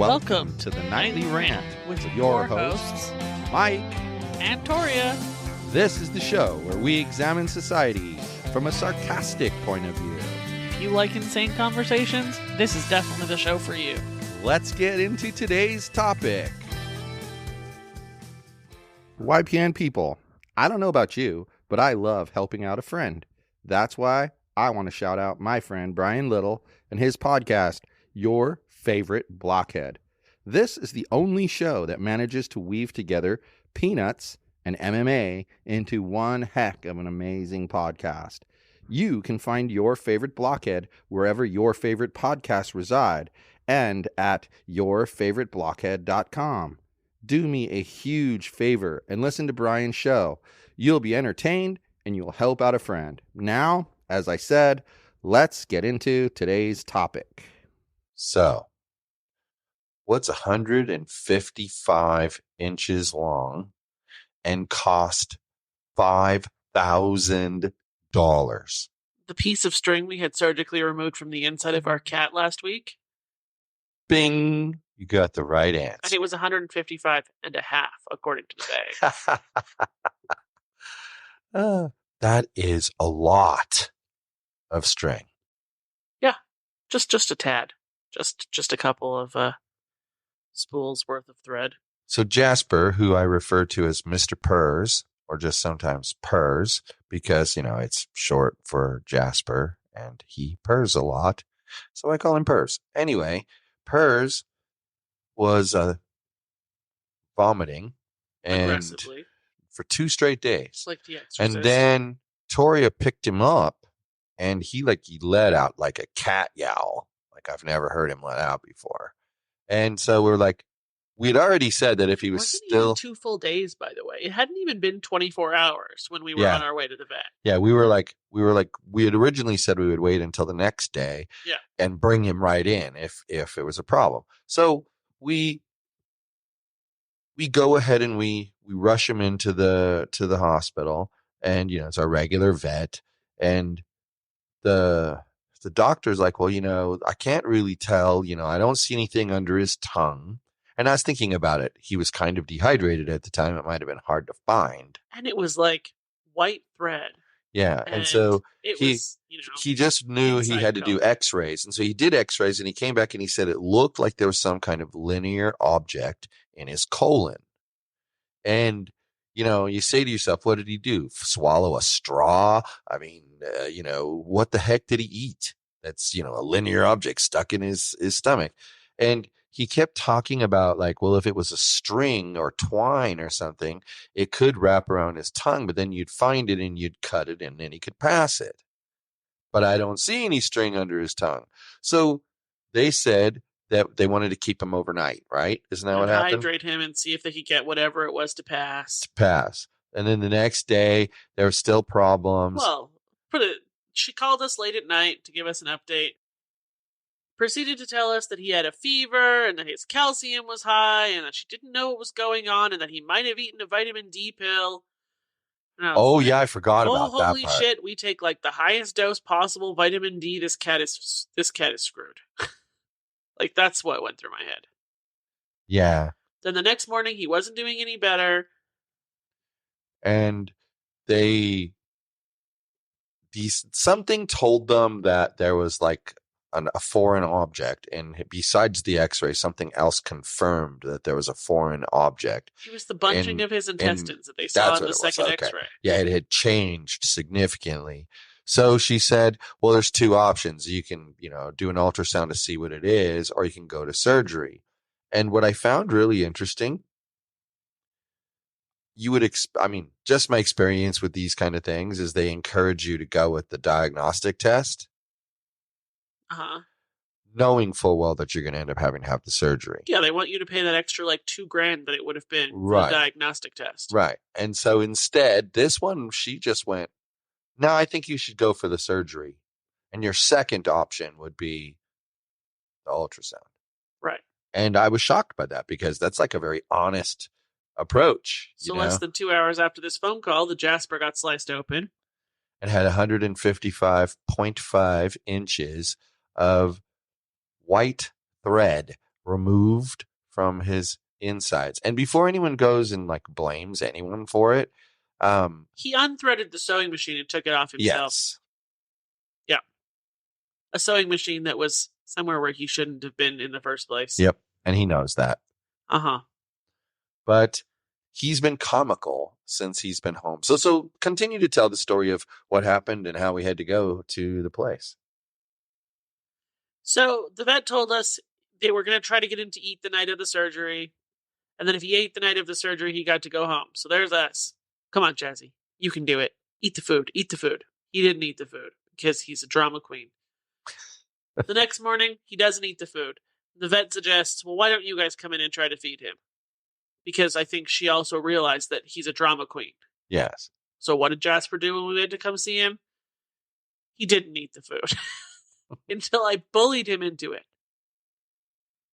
Welcome to the Nightly Rant with your hosts, Mike and Torya. This is the show where we examine society from a sarcastic point of view. If you like insane conversations, this is definitely the show for you. Let's get into today's topic. YPN people, I don't know about you, but I love helping out a friend. That's why I want to shout out my friend Brian Little and his podcast, Your Favorite Blockhead. This is the only show that manages to weave together peanuts and MMA into one heck of an amazing podcast. You can find Your Favorite Blockhead wherever your favorite podcasts reside and at yourfavoriteblockhead.com. Do me a huge favor and listen to Brian's show. You'll be entertained and you'll help out a friend. Now, as I said, let's get into today's topic. So, what's 155 inches long and cost $5,000? The piece of string we had surgically removed from the inside of our cat last week? Bing! You got the right answer. And it was 155 and a half, according to the bag. That is a lot of string. Yeah, just a tad. Just a couple of spools worth of thread. So Jasper, who I refer to as Mr. Purrs, or just sometimes Purrs, because, it's short for Jasper, and he purrs a lot, so I call him Purrs. Anyway, Purrs was vomiting and aggressively for 2 straight days. Like the Exorcist. And then Torya picked him up, and he let out like a cat yowl, like I've never heard him let out before. And so we're like, we'd already said that if he was Wasn't still even 2 full days, by the way. It hadn't even been 24 hours when we were on our way to the vet. Yeah, we had originally said we would wait until the next day and bring him right in if it was a problem. So we go ahead and we rush him into the hospital, and it's our regular vet, and the doctor's like, well, I can't really tell, I don't see anything under his tongue. And I was thinking about it. He was kind of dehydrated at the time. It might have been hard to find. And it was like white thread. Yeah. And so he just knew he had to do x-rays. And so he did x-rays, and he came back and he said it looked like there was some kind of linear object in his colon. And, you say to yourself, what did he do? Swallow a straw? I mean, what the heck did he eat? That's, a linear object stuck in his stomach. And he kept talking about if it was a string or twine or something, it could wrap around his tongue, but then you'd find it and you'd cut it and then he could pass it. But I don't see any string under his tongue. So they said that they wanted to keep him overnight, right? Isn't that what happened? Hydrate him and see if they could get whatever it was to pass. And then the next day, there were still problems. Well, she called us late at night to give us an update. Proceeded to tell us that he had a fever and that his calcium was high and that she didn't know what was going on and that he might have eaten a vitamin D pill. I forgot about that holy shit, we take the highest dose possible vitamin D. This cat is screwed. That's what went through my head. Yeah. Then the next morning he wasn't doing any better. And something told them that there was a foreign object, and besides the x-ray, something else confirmed that there was a foreign object. It was the bunching of his intestines that they saw in the second x-ray. Yeah, it had changed significantly. So she said, well, there's 2 options. You can, do an ultrasound to see what it is, or you can go to surgery. And what I found really interesting, just my experience with these kind of things is they encourage you to go with the diagnostic test. Knowing full well that you're going to end up having to have the surgery. Yeah, they want you to pay that extra $2,000 that it would have been for the diagnostic test. Right. And so instead, this one, she just went, no, I think you should go for the surgery. And your second option would be the ultrasound. Right. And I was shocked by that because that's a very honest approach. So less than 2 hours after this phone call, the Jasper got sliced open. And had 155.5 inches of white thread removed from his insides. And before anyone goes and like blames anyone for it, he unthreaded the sewing machine and took it off himself. Yes. Yeah. A sewing machine that was somewhere where he shouldn't have been in the first place. Yep. And he knows that. Uh-huh. But he's been comical since he's been home. So continue to tell the story of what happened and how we had to go to the place. So the vet told us they were going to try to get him to eat the night of the surgery. And then if he ate the night of the surgery, he got to go home. So there's us. Come on, Jazzy. You can do it. Eat the food. Eat the food. He didn't eat the food because he's a drama queen. The next morning, he doesn't eat the food. The vet suggests, well, why don't you guys come in and try to feed him? Because I think she also realized that he's a drama queen. Yes. So what did Jasper do when we had to come see him? He didn't eat the food until I bullied him into it.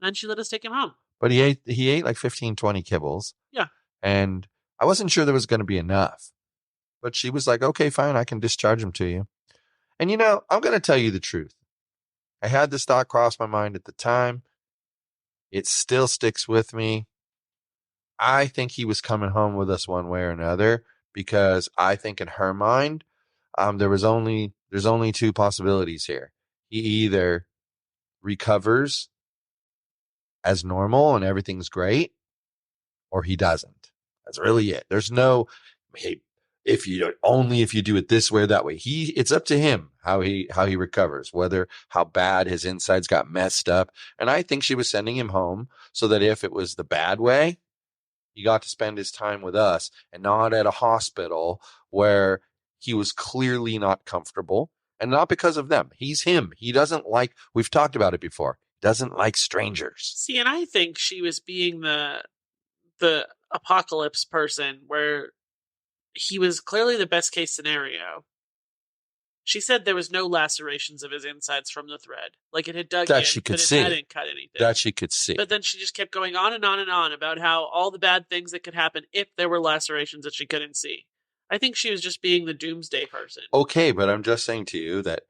Then she let us take him home. But he ate like 15, 20 kibbles. Yeah. And I wasn't sure there was going to be enough. But she was like, okay, fine, I can discharge him to you. And I'm going to tell you the truth. I had this thought cross my mind at the time. It still sticks with me. I think he was coming home with us one way or another because I think in her mind, there's only two possibilities here. He either recovers as normal and everything's great, or he doesn't. That's really it. There's no, hey, if you do it this way or that way. It's up to him how he recovers, how bad his insides got messed up. And I think she was sending him home so that if it was the bad way, he got to spend his time with us and not at a hospital where he was clearly not comfortable, and not because of them. He's him. He doesn't like, we've talked about it before, doesn't like strangers. See, and I think she was being the apocalypse person where he was clearly the best case scenario. She said there was no lacerations of his insides from the thread. Like it had dug that in, she could but see. It hadn't cut anything. That she could see. But then she just kept going on and on and on about how all the bad things that could happen if there were lacerations that she couldn't see. I think she was just being the doomsday person. Okay, but I'm just saying to you that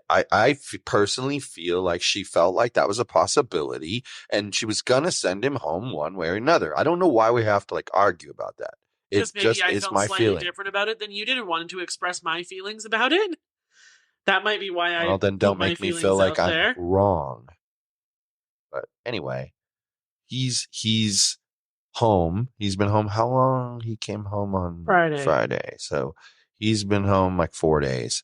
I personally feel like she felt like that was a possibility and she was going to send him home one way or another. I don't know why we have to like argue about that. Because maybe I felt slightly different about it than you did and wanted to express my feelings about it. That might be why I. Well, then don't make me feel like I'm wrong. But anyway, he's home. He's been home. How long? He came home on Friday. So he's been home like 4 days.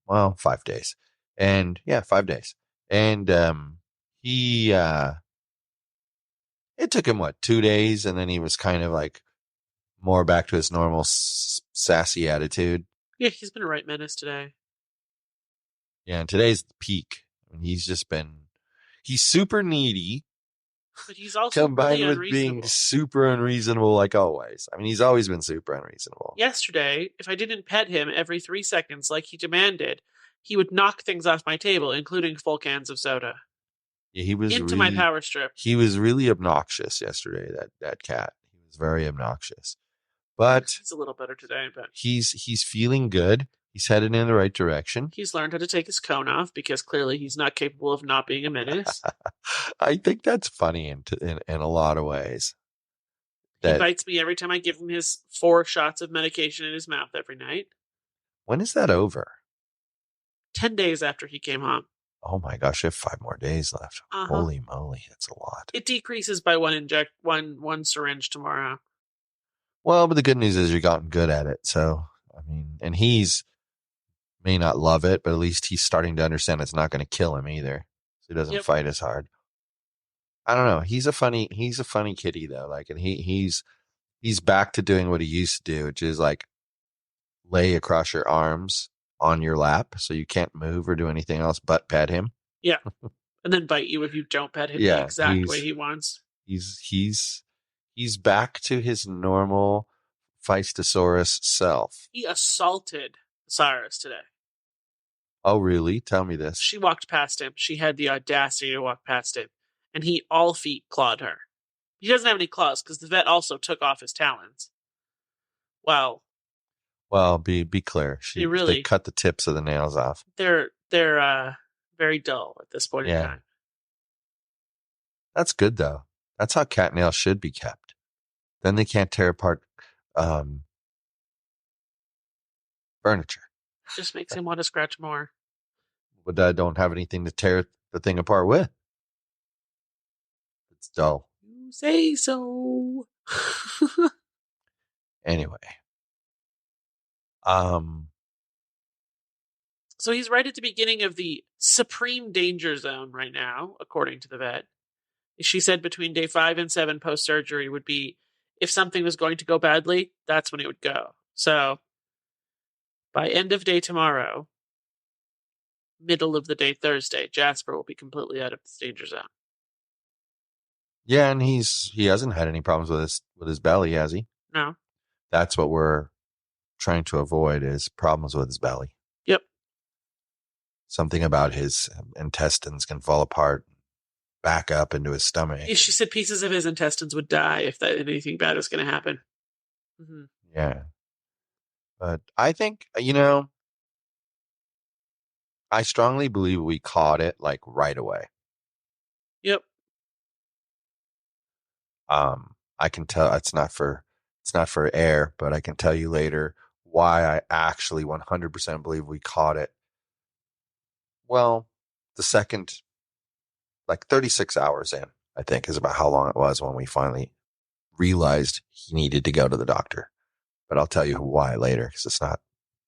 5 days. And 5 days. And it took him 2 days, and then he was kind of like more back to his normal sassy attitude. Yeah, he's been a right menace today. Yeah, and today's the peak. I mean, he's super needy. But he's also combined with being super unreasonable like always. I mean, he's always been super unreasonable. Yesterday, if I didn't pet him every 3 seconds like he demanded, he would knock things off my table, including full cans of soda. Yeah, he was into my power strip. He was really obnoxious yesterday, that cat. He was very obnoxious. But he's a little better today, but he's feeling good. He's headed in the right direction. He's learned how to take his cone off because clearly he's not capable of not being a menace. I think that's funny in a lot of ways. He bites me every time I give him his 4 shots of medication in his mouth every night. When is that over? 10 days after he came home. Oh my gosh, I have 5 more days left. Uh-huh. Holy moly, that's a lot. It decreases by one syringe tomorrow. Well, but the good news is you've gotten good at it. So, I mean, and he's may not love it, but at least he's starting to understand it's not going to kill him either. So he doesn't fight as hard. I don't know. He's a funny kitty though. Like, and he's back to doing what he used to do, which is like lay across your arms on your lap so you can't move or do anything else but pet him. Yeah. And then bite you if you don't pet him the exact way he wants. He's back to his normal feistosaurus self. He assaulted Saurus today. Oh, really? Tell me this. She walked past him. She had the audacity to walk past him. And he all feet clawed her. He doesn't have any claws because the vet also took off his talons. Well, be clear. They cut the tips of the nails off. They're very dull at this point in time. That's good, though. That's how cat nails should be kept. Then they can't tear apart furniture. Just makes him want to scratch more. But I don't have anything to tear the thing apart with. It's dull. You say so. Anyway. So he's right at the beginning of the supreme danger zone right now, according to the vet. She said between day 5 and 7 post-surgery would be, if something was going to go badly, that's when it would go. So by end of day tomorrow, middle of the day Thursday, Jasper will be completely out of this danger zone. Yeah, and he hasn't had any problems with his belly, has he? No. That's what we're trying to avoid, is problems with his belly. Yep. Something about his intestines can fall apart, back up into his stomach. She said pieces of his intestines would die if anything bad was going to happen. Mm-hmm. Yeah. But I think, I strongly believe we caught it like right away. Yep. I can tell it's not for air, but I can tell you later why I actually 100% believe we caught it. Well, the second, like 36 hours in, I think, is about how long it was when we finally realized he needed to go to the doctor. But I'll tell you why later, because it's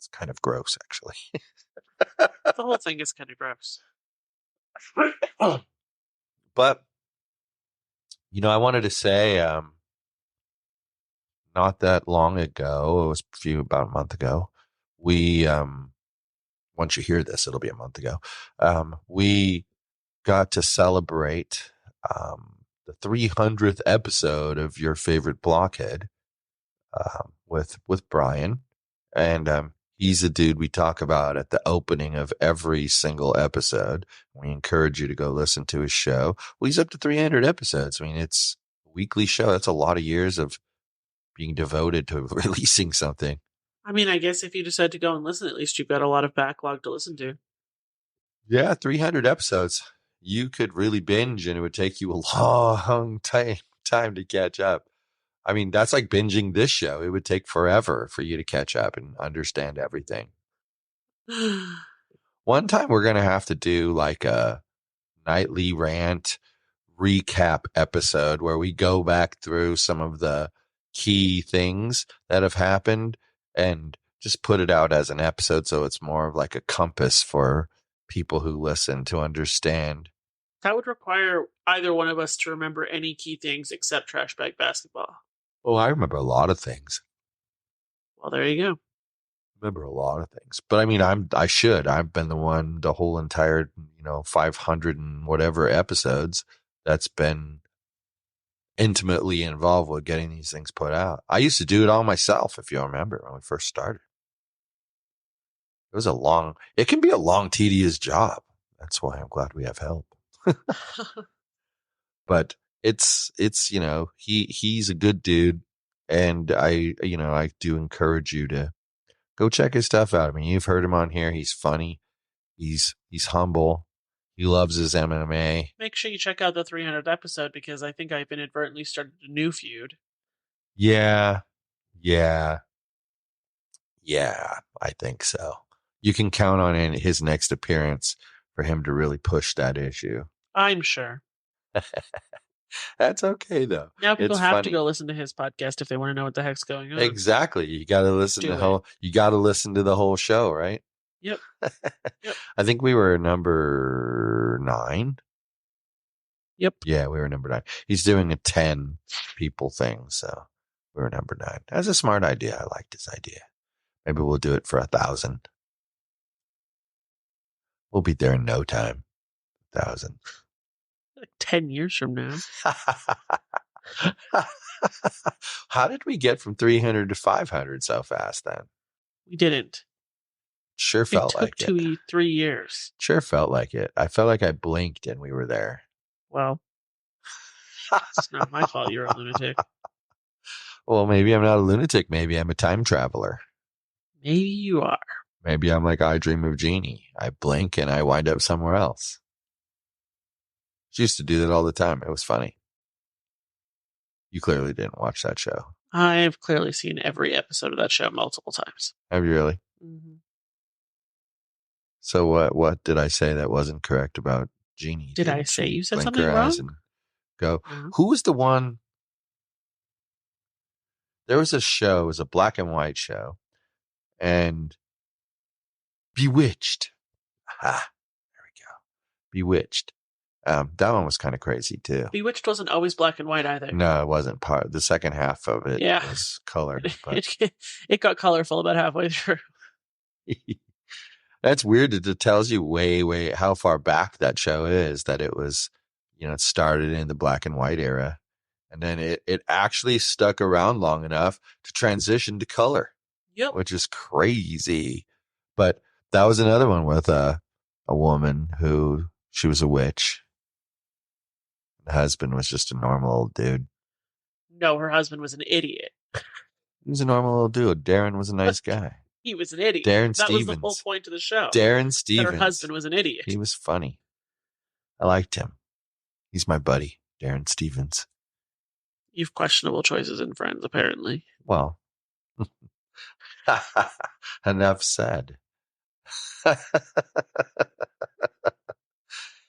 kind of gross, actually. The whole thing is kind of gross. But, I wanted to say, not that long ago, it was about a month ago, we, once you hear this, it'll be a month ago, we got to celebrate the 300th episode of Your Favorite Blockhead with Brian. And he's a dude we talk about at the opening of every single episode. We encourage you to go listen to his show. Well, he's up to 300 episodes. I mean, it's a weekly show. That's a lot of years of being devoted to releasing something. I mean, I guess if you decide to go and listen, at least you've got a lot of backlog to listen to. Yeah, 300 episodes. You could really binge, and it would take you a long time to catch up. I mean, that's like binging this show. It would take forever for you to catch up and understand everything. One time we're going to have to do like a nightly rant recap episode where we go back through some of the key things that have happened and just put it out as an episode, so it's more of like a compass for people who listen to understand. That would require either one of us to remember any key things except trash bag basketball. Oh, I remember a lot of things. Well, there you go. Remember a lot of things, but I mean, I've been the whole entire 500 and whatever episodes that's been intimately involved with getting these things put out. I used to do it all myself, if you remember, when we first started. It can be a long, tedious job. That's why I'm glad we have help. But it's he's a good dude, and I do encourage you to go check his stuff out. I mean, you've heard him on here. He's funny. He's humble. He loves his MMA. Make sure you check out the 300th episode, because I think I've inadvertently started a new feud. Yeah, I think so. You can count on his next appearance for him to really push that issue. I'm sure. That's okay, though. Now people have to go listen to his podcast if they want to know what the heck's going on. Exactly. You got to listen to the whole show, right? Yep. I think we were number 9. Yep. Yeah, we were number 9. He's doing a 10 people thing, so we were number 9. That's a smart idea. I liked his idea. Maybe we'll do it for 1,000. We'll be there in no time. 1,000. Like 10 years from now. How did we get from 300 to 500 so fast then? We didn't. Sure felt like it. It took 3 years. Sure felt like it. I felt like I blinked and we were there. Well, it's not my fault you're a lunatic. Well, maybe I'm not a lunatic. Maybe I'm a time traveler. Maybe you are. Maybe I'm like I Dream of Jeannie. I blink and I wind up somewhere else. She used to do that all the time. It was funny. You clearly didn't watch that show. I've clearly seen every episode of that show multiple times. Have you really? Mm-hmm. So what did I say that wasn't correct about Jeannie? Did I say you said blink something her eyes wrong? And go. Uh-huh. Who was the one? There was a show. It was a black and white show. And Bewitched. Aha. There we go. Bewitched. That one was kind of crazy too. Bewitched wasn't always black and white either. No, it wasn't part. The second half of it was colored. It got colorful about halfway through. That's weird. It tells you way how far back that show is. That it was, it started in the black and white era, and then it actually stuck around long enough to transition to color. Yep, which is crazy. But that was another one with a woman who she was a witch. The husband was just a normal old dude. No, her husband was an idiot. He was a normal old dude. Darren was a nice guy. He was an idiot. Darren That Stevens. was the whole point of the show. Darren Stevens. That her husband was an idiot. He was funny. I liked him. He's my buddy, Darren Stevens. You've questionable choices in friends, apparently. Well, enough said.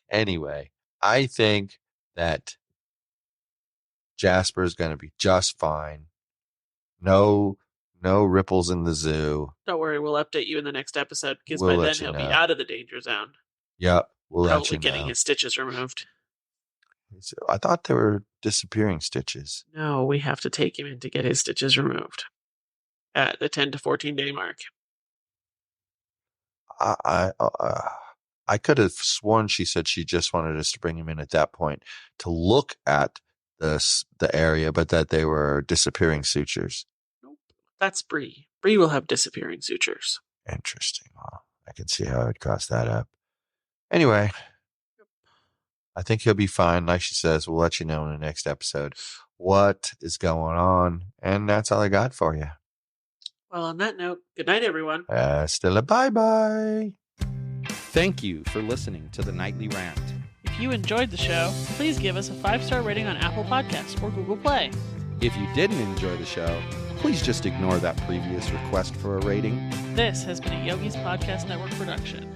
Anyway, I think that Jasper is going to be just fine. No ripples in the zoo. Don't worry, we'll update you in the next episode because by then he'll be out of the danger zone. Yep, we'll let you know. Probably getting his stitches removed. I thought they were disappearing stitches. No, we have to take him in to get his stitches removed at the 10 to 14 day mark. I could have sworn she said she just wanted us to bring him in at that point to look at the area, but that they were disappearing sutures. Nope, that's Bree. Bree will have disappearing sutures. Interesting. Well, I can see how I'd cross that up. Anyway, I think he'll be fine. Like she says, we'll let you know in the next episode what is going on, and that's all I got for you. Well, on that note, good night, everyone. Still a bye-bye. Thank you for listening to the Nightly Rant. If you enjoyed the show, please give us a 5-star rating on Apple Podcasts or Google Play. If you didn't enjoy the show, please just ignore that previous request for a rating. This has been a Yogi's Podcast Network production.